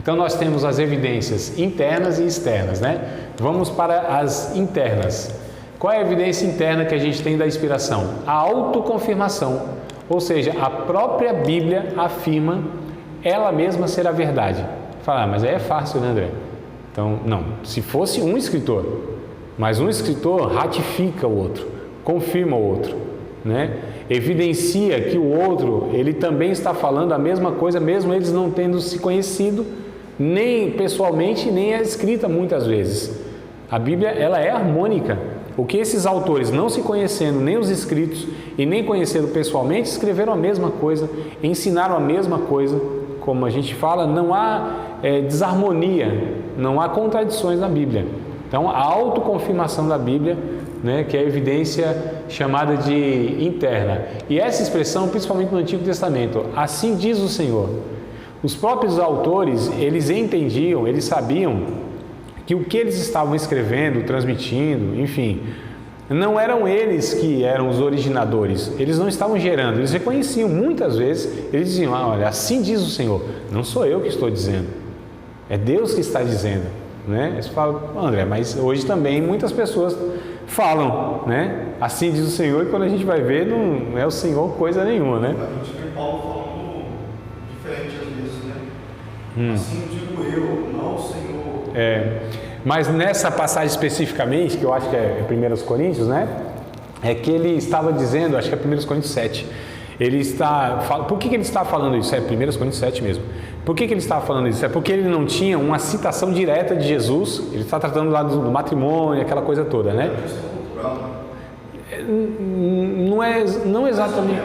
Então nós temos as evidências internas e externas, né? Vamos para as internas. Qual é a evidência interna que a gente tem da inspiração? A autoconfirmação, ou seja, a própria Bíblia afirma ela mesma ser a verdade. Fala, mas aí é fácil, né, André? Então, não, se fosse um escritor, mas um escritor ratifica o outro, confirma o outro, né? Evidencia que o outro, ele também está falando a mesma coisa, mesmo eles não tendo se conhecido, nem pessoalmente, nem é escrita muitas vezes. A Bíblia, ela é harmônica. O que esses autores, não se conhecendo, nem os escritos, e nem conhecendo pessoalmente, escreveram a mesma coisa, ensinaram a mesma coisa. Como a gente fala, não há desarmonia, não há contradições na Bíblia. Então, a autoconfirmação da Bíblia, né, que é a evidência chamada de interna. E essa expressão, principalmente no Antigo Testamento, assim diz o Senhor. Os próprios autores, eles entendiam, eles sabiam que o que eles estavam escrevendo, transmitindo, enfim, não eram eles que eram os originadores, eles não estavam gerando, eles reconheciam muitas vezes, eles diziam, olha, assim diz o Senhor, não sou eu que estou dizendo, é Deus que está dizendo, né? Eles falam, André, mas hoje também muitas pessoas falam, né? Assim diz o Senhor, e quando a gente vai ver, não é o Senhor coisa nenhuma, né? A gente vê Paulo falando diferente às vezes, né? Assim digo eu, não o Senhor. Mas nessa passagem especificamente, que eu acho que é 1 Coríntios, né? É que ele estava dizendo, acho que é 1 Coríntios 7. Ele está, por que ele está falando isso? É 1 Coríntios 7 mesmo. Por que ele estava falando isso? É porque ele não tinha uma citação direta de Jesus. Ele está tratando lá do matrimônio, aquela coisa toda, né? Não exatamente.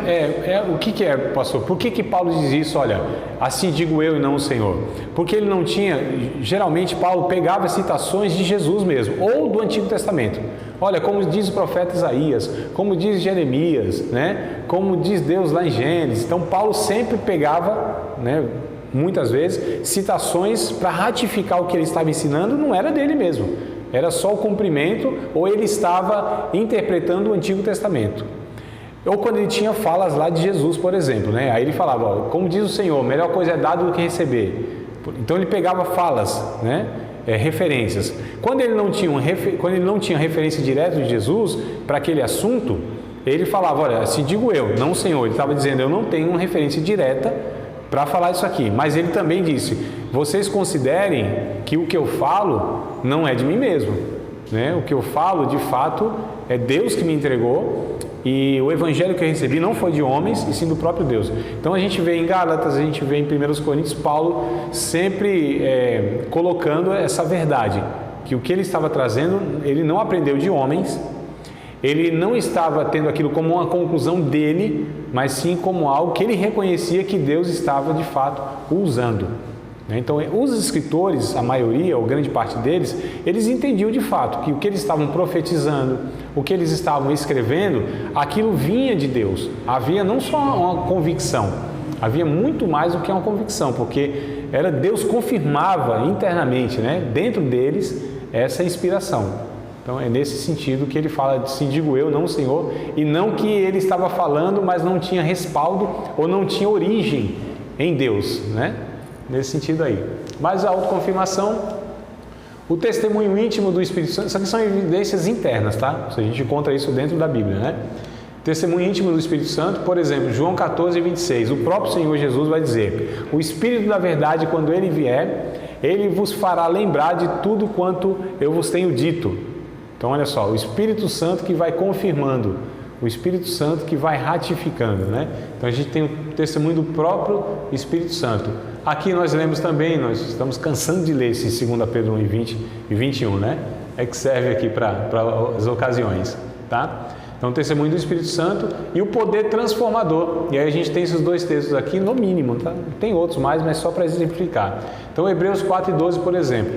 O que é, pastor? Por que Paulo diz isso? Olha, assim digo eu e não o Senhor. Porque ele não tinha. Geralmente Paulo pegava citações de Jesus mesmo, ou do Antigo Testamento. Olha, como diz o profeta Isaías, como diz Jeremias, né? Como diz Deus lá em Gênesis. Então Paulo sempre pegava, né? Muitas vezes, citações para ratificar o que ele estava ensinando, não era dele mesmo. Era só o cumprimento, ou ele estava interpretando o Antigo Testamento. Ou quando ele tinha falas lá de Jesus, por exemplo, né? Aí ele falava, ó, como diz o Senhor, melhor coisa é dado do que receber. Então ele pegava falas, né? Referências. Quando ele não tinha referência direta de Jesus para aquele assunto, ele falava, olha, assim digo eu, não o Senhor. Ele estava dizendo, eu não tenho uma referência direta para falar isso aqui. Mas ele também disse, vocês considerem que o que eu falo não é de mim mesmo, né? O que eu falo, de fato, é Deus que me entregou, e o evangelho que eu recebi não foi de homens, e sim do próprio Deus. Então a gente vê em Gálatas, a gente vê em 1 Coríntios, Paulo sempre colocando essa verdade, que o que ele estava trazendo, ele não aprendeu de homens, ele não estava tendo aquilo como uma conclusão dele, mas sim como algo que ele reconhecia que Deus estava de fato usando. Então, os escritores, a maioria, ou grande parte deles, eles entendiam de fato que o que eles estavam profetizando, o que eles estavam escrevendo, aquilo vinha de Deus. Havia não só uma convicção, havia muito mais do que uma convicção, porque era Deus confirmava internamente, né, dentro deles, essa inspiração. Então, é nesse sentido que ele fala, assim digo eu, não o Senhor, e não que ele estava falando, mas não tinha respaldo ou não tinha origem em Deus, né? Nesse sentido aí. Mas a autoconfirmação, o testemunho íntimo do Espírito Santo, isso aqui são evidências internas, tá? A gente encontra isso dentro da Bíblia, né? Testemunho íntimo do Espírito Santo, por exemplo, João 14, 26, o próprio Senhor Jesus vai dizer, o Espírito da verdade, quando Ele vier, Ele vos fará lembrar de tudo quanto eu vos tenho dito. Então, olha só, o Espírito Santo que vai confirmando, o Espírito Santo que vai ratificando, né? Então, a gente tem o testemunho do próprio Espírito Santo. Aqui nós lemos também, nós estamos cansando de ler esse 2 Pedro 1, 20 e 21, né? É que serve aqui para as ocasiões, tá? Então, o testemunho do Espírito Santo e o poder transformador. E aí a gente tem esses dois textos aqui, no mínimo, tá? Tem outros mais, mas só para exemplificar. Então, Hebreus 4 e 12, por exemplo.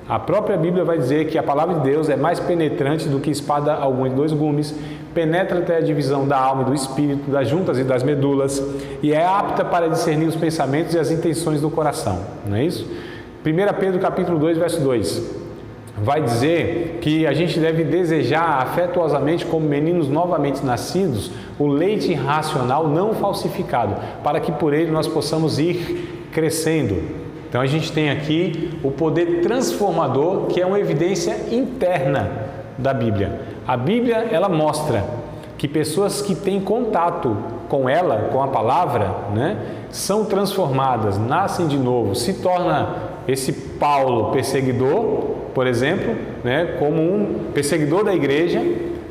A própria Bíblia vai dizer que a palavra de Deus é mais penetrante do que espada alguma de 2 gumes, penetra até a divisão da alma e do espírito, das juntas e das medulas, e é apta para discernir os pensamentos e as intenções do coração. Não é isso? 1 Pedro capítulo 2, verso 2, vai dizer que a gente deve desejar afetuosamente, como meninos novamente nascidos, o leite racional não falsificado, para que por ele nós possamos ir crescendo. Então a gente tem aqui o poder transformador, que é uma evidência interna da Bíblia. A Bíblia, ela mostra que pessoas que têm contato com ela, com a palavra, né, são transformadas, nascem de novo, se torna esse Paulo perseguidor, por exemplo, né, como um perseguidor da igreja,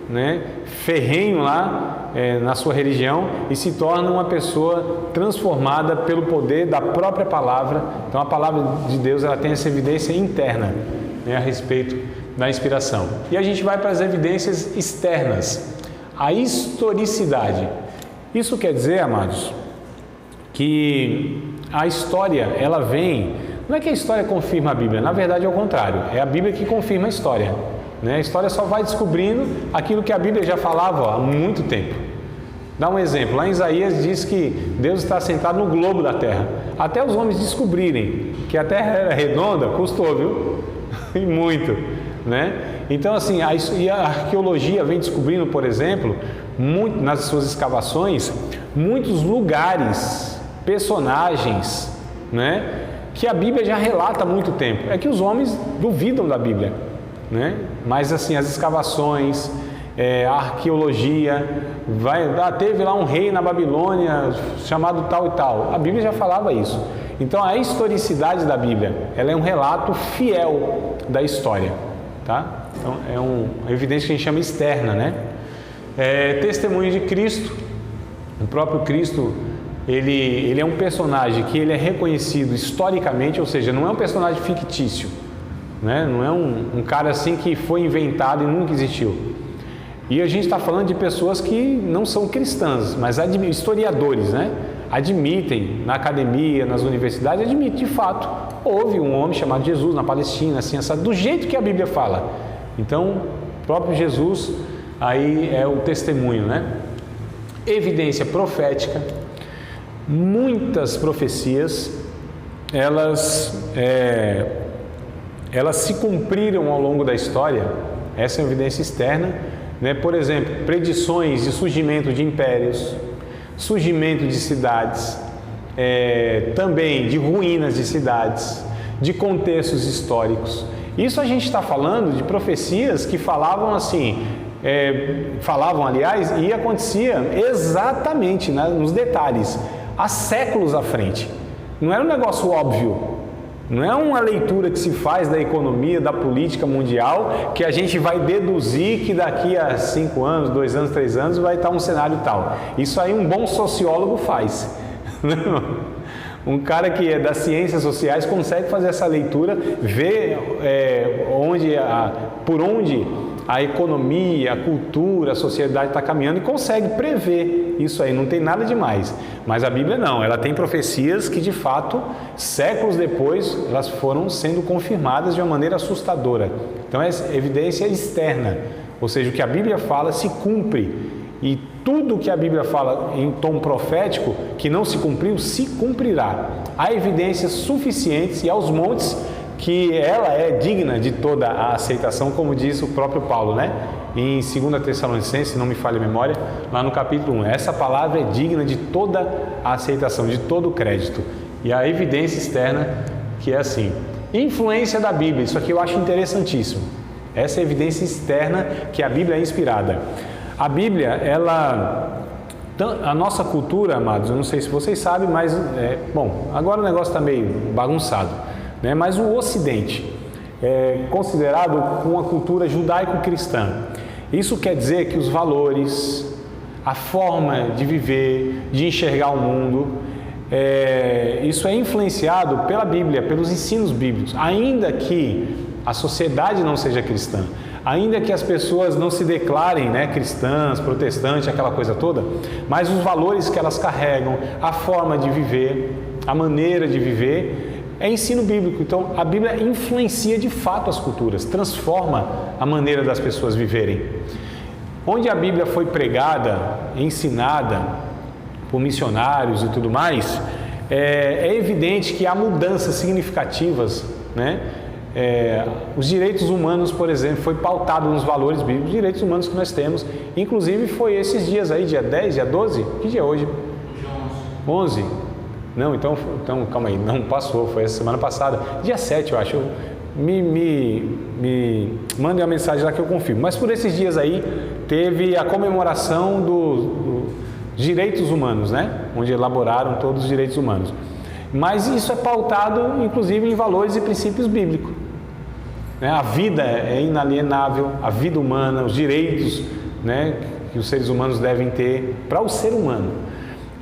né, ferrenho lá na sua religião, e se torna uma pessoa transformada pelo poder da própria palavra. Então a palavra de Deus, ela tem essa evidência interna, né, a respeito da inspiração. E a gente vai para as evidências externas. A historicidade. Isso quer dizer, amados, que a história, ela vem... Não é que a história confirma a Bíblia, na verdade é o contrário. É a Bíblia que confirma a história, né? A história só vai descobrindo aquilo que a Bíblia já falava há muito tempo. Dá um exemplo. Lá em Isaías diz que Deus está sentado no globo da terra. Até os homens descobrirem que a terra era redonda, custou, viu? E muito, né? Então, assim, a arqueologia vem descobrindo, por exemplo, nas suas escavações, muitos lugares, personagens, né, que a Bíblia já relata há muito tempo. É que os homens duvidam da Bíblia, né? Mas, assim, as escavações, a arqueologia, teve lá um rei na Babilônia chamado tal e tal. A Bíblia já falava isso. Então, a historicidade da Bíblia, ela é um relato fiel da história, tá? Então, é uma evidência que a gente chama externa, né? Testemunho de Cristo. O próprio Cristo, ele é um personagem que ele é reconhecido historicamente, ou seja, não é um personagem fictício, né? Não é um cara assim que foi inventado e nunca existiu. E a gente está falando de pessoas que não são cristãs, mas historiadores, né? Admitem, na academia, nas universidades, admitem de fato, houve um homem chamado Jesus na Palestina, assim, do jeito que a Bíblia fala. Então, o próprio Jesus, aí é o testemunho, né? Evidência profética. Muitas profecias, elas se cumpriram ao longo da história. Essa é uma evidência externa, né? Por exemplo, predições de surgimento de impérios, surgimento de cidades, também de ruínas de cidades, de contextos históricos. Isso a gente está falando de profecias que falavam assim, aliás, e acontecia exatamente, né, nos detalhes, há séculos à frente. Não era um negócio óbvio, não é uma leitura que se faz da economia, da política mundial, que a gente vai deduzir que daqui a 5 anos, 2 anos, 3 anos vai estar um cenário tal. Isso aí um bom sociólogo faz. Um cara que é das ciências sociais consegue fazer essa leitura, ver por onde a economia, a cultura, a sociedade está caminhando e consegue prever isso aí, não tem nada demais. Mas a Bíblia não, ela tem profecias que de fato, séculos depois, elas foram sendo confirmadas de uma maneira assustadora. Então é evidência externa, ou seja, o que a Bíblia fala se cumpre. E tudo que a Bíblia fala em tom profético, que não se cumpriu, se cumprirá. Há evidências suficientes e aos montes que ela é digna de toda a aceitação, como diz o próprio Paulo, né? Em 2 Tessalonicenses, se não me falha a memória, lá no capítulo 1. Essa palavra é digna de toda a aceitação, de todo o crédito. E a evidência externa, que é assim. Influência da Bíblia, isso aqui eu acho interessantíssimo. Essa é a evidência externa que a Bíblia é inspirada. A Bíblia, a nossa cultura, amados, eu não sei se vocês sabem, mas, agora o negócio está meio bagunçado, né? Mas o Ocidente é considerado uma cultura judaico-cristã. Isso quer dizer que os valores, a forma de viver, de enxergar o mundo, isso é influenciado pela Bíblia, pelos ensinos bíblicos, ainda que a sociedade não seja cristã. Ainda que as pessoas não se declarem, né, cristãs, protestantes, aquela coisa toda, mas os valores que elas carregam, a forma de viver, a maneira de viver, é ensino bíblico. Então, a Bíblia influencia de fato as culturas, transforma a maneira das pessoas viverem. Onde a Bíblia foi pregada, ensinada por missionários e tudo mais, é evidente que há mudanças significativas, né? Os direitos humanos, por exemplo, foi pautado nos valores bíblicos, os direitos humanos que nós temos, inclusive foi esses dias aí, dia 10, dia 12, que dia é hoje? 11. Não, então calma aí, não passou, foi essa semana passada, dia 7 eu acho. Me mandem uma mensagem lá que eu confirmo. Mas por esses dias aí teve a comemoração dos direitos humanos, né? Onde elaboraram todos os direitos humanos. Mas isso é pautado inclusive em valores e princípios bíblicos. A vida é inalienável, a vida humana, os direitos, né, que os seres humanos devem ter para o ser humano.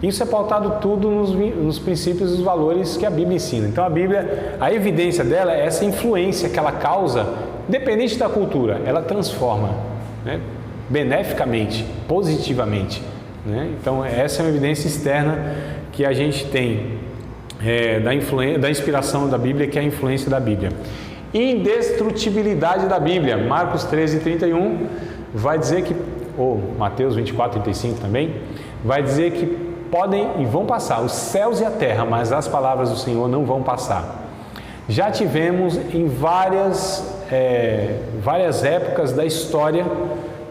Isso é pautado tudo nos princípios e os valores que a Bíblia ensina. Então a Bíblia, a evidência dela é essa influência que ela causa, independente da cultura, ela transforma, né, beneficamente, positivamente, né? Então essa é uma evidência externa que a gente tem da inspiração da Bíblia, que é a influência da Bíblia. Indestrutibilidade da Bíblia, Marcos 13:31 vai dizer que, ou Mateus 24:35 também, vai dizer que podem e vão passar os céus e a terra, mas as palavras do Senhor não vão passar. Já tivemos em várias épocas da história,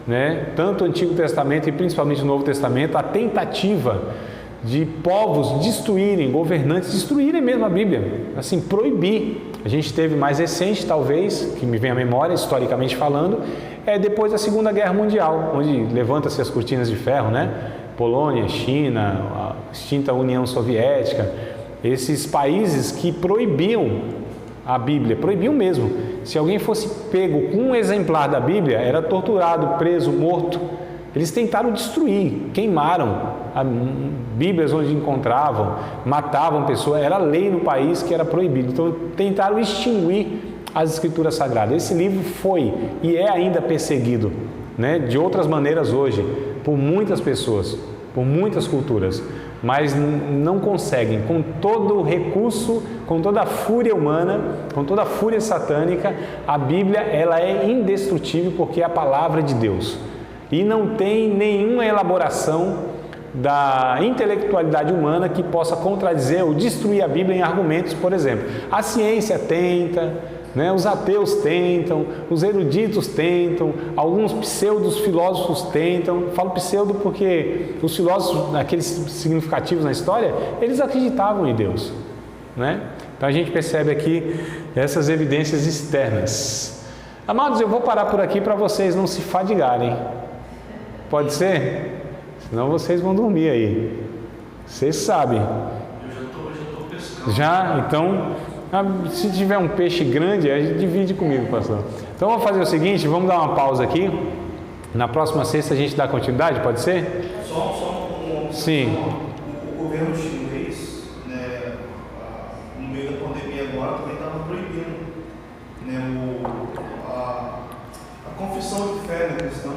né, tanto o Antigo Testamento e principalmente o Novo Testamento, a tentativa de povos destruírem, governantes destruírem mesmo a Bíblia, assim, proibir. A gente teve mais recente, talvez, que me vem à memória, historicamente falando, depois da Segunda Guerra Mundial, onde levanta-se as cortinas de ferro, né? Polônia, China, a extinta União Soviética, esses países que proibiam a Bíblia, proibiam mesmo. Se alguém fosse pego com um exemplar da Bíblia, era torturado, preso, morto. Eles tentaram destruir, queimaram Bíblias onde encontravam, matavam pessoas, era lei no país que era proibido. Então tentaram extinguir as Escrituras Sagradas. Esse livro foi e é ainda perseguido, né, de outras maneiras hoje, por muitas pessoas, por muitas culturas, mas não conseguem, com todo o recurso, com toda a fúria humana, com toda a fúria satânica, a Bíblia ela é indestrutível porque é a palavra de Deus. E não tem nenhuma elaboração da intelectualidade humana que possa contradizer ou destruir a Bíblia em argumentos, por exemplo. A ciência tenta, né, os ateus tentam, os eruditos tentam, alguns pseudos filósofos tentam. Falo pseudo porque os filósofos, aqueles significativos na história, eles acreditavam em Deus, né? Então a gente percebe aqui essas evidências externas. Amados, eu vou parar por aqui para vocês não se fadigarem. Pode ser? Senão vocês vão dormir aí. Vocês sabem. Eu já tô pescando. Já? Então, se tiver um peixe grande, a gente divide comigo, pastor. Então vamos fazer o seguinte, vamos dar uma pausa aqui. Na próxima sexta a gente dá continuidade, pode ser? Sim. O governo chinês, né, no meio da pandemia agora, também estava proibindo, né, a confissão de fé na cristã.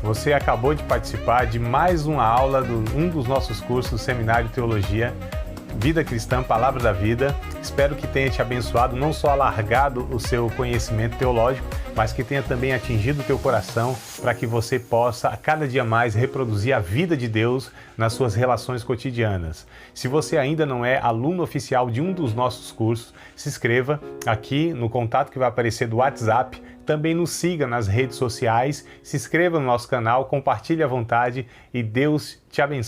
Você acabou de participar de mais uma aula de um dos nossos cursos do Seminário de Teologia, Vida Cristã, Palavra da Vida. Espero que tenha te abençoado, não só alargado o seu conhecimento teológico, mas que tenha também atingido o teu coração para que você possa a cada dia mais reproduzir a vida de Deus nas suas relações cotidianas. Se você ainda não é aluno oficial de um dos nossos cursos, se inscreva aqui no contato que vai aparecer do WhatsApp. Também nos siga nas redes sociais, se inscreva no nosso canal, compartilhe à vontade e Deus te abençoe.